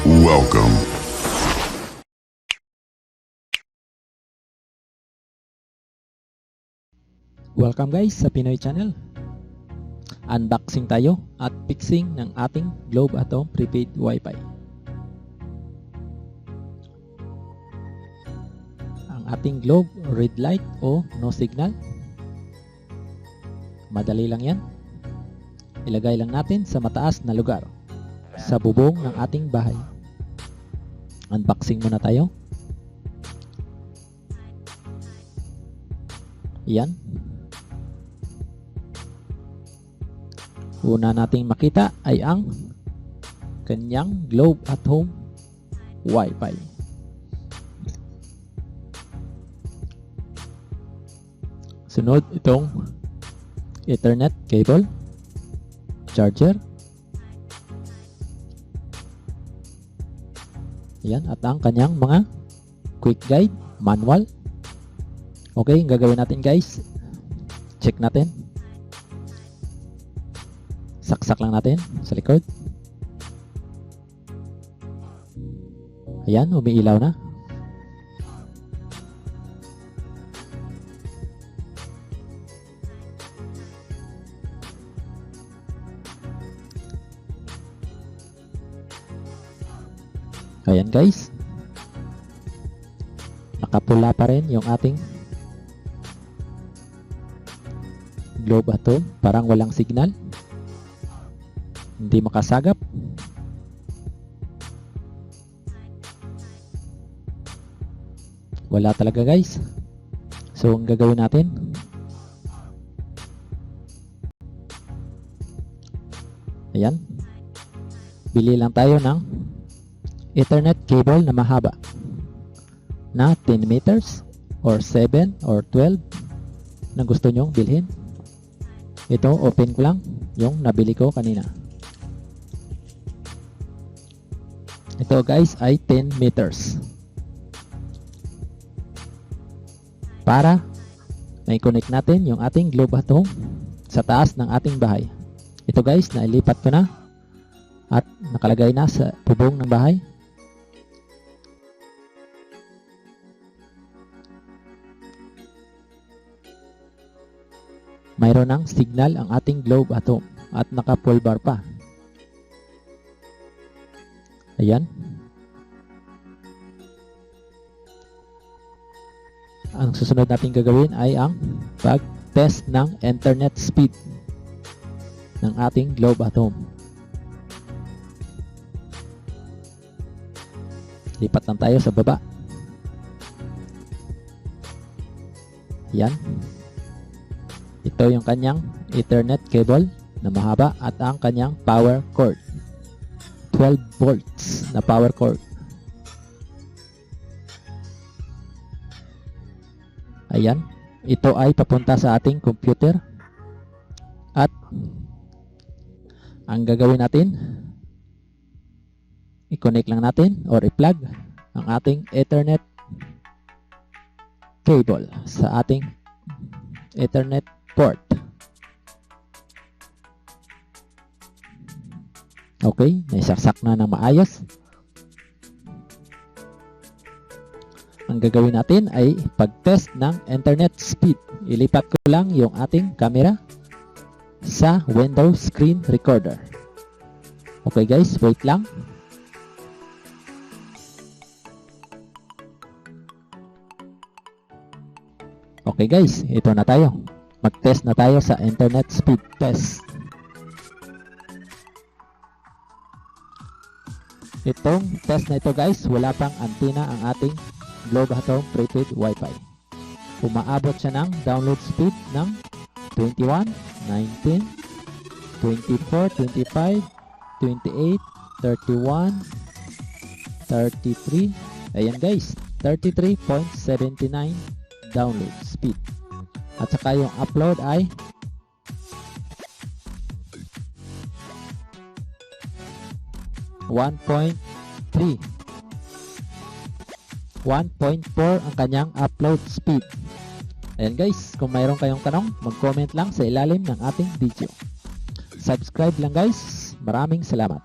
Welcome. Welcome guys sa Pinoy Channel. Unboxing tayo at fixing ng ating Globe Atom prepaid Wi-Fi. Ang ating Globe red light o no signal. Madali lang yan. Ilagay lang natin sa mataas na lugar sa bubong ng ating bahay. Unboxing muna tayo. Yan. Una nating makita ay ang kanyang Globe at Home Wi-Fi. Sunod itong Ethernet cable, charger. Yan, at ang kanyang mga quick guide, manual. Okay, ang gagawin natin guys, check natin. Saksak lang natin sa likod. Ayan, umiilaw na. Ayan guys, nakapula pa rin yung ating Globe Atom, parang walang signal, hindi makasagap. Wala talaga guys. So ang gagawin natin, ayan, bili lang tayo ng Ethernet cable na mahaba na 10 meters or 7 or 12 na gusto nyong bilhin. Ito, open ko lang yung nabili ko kanina. Ito guys ay 10 meters. Para may connect natin yung ating Globe at Home sa taas ng ating bahay. Ito guys, nailipat ko na at nakalagay na sa bubong ng bahay. Mayroon ng signal ang ating Globe Atom at naka full bar pa. Ayan. Ang susunod natin gagawin ay ang pag-test ng internet speed ng ating Globe Atom. Lipat lang tayo sa baba. Ayan. Ito yung kanyang Ethernet cable na mahaba at ang kanyang power cord. 12 volts na power cord. Ayan. Ito ay papunta sa ating computer. At ang gagawin natin, i-connect lang natin or i-plug ang ating Ethernet cable sa ating Ethernet port. Okay, naisaksak na ng maayos. Ang gagawin natin ay pag-test ng internet speed. Ilipat ko lang yung ating camera sa window screen recorder. Okay guys, wait lang. Okay guys, ito na tayo. Mag-test na tayo sa internet speed test. Itong test na ito guys, wala pang antenna ang ating Globe Atom prepaid Wi-Fi. Umaabot siya ng download speed ng 21, 19, 24, 25, 28, 31, 33. Ayan guys, 33.79 download speed. At saka yung upload ay 1.3. 1.4 ang kanyang upload speed. Ayan guys, kung mayroon kayong tanong, mag-comment lang sa ilalim ng ating video. Subscribe lang guys. Maraming salamat.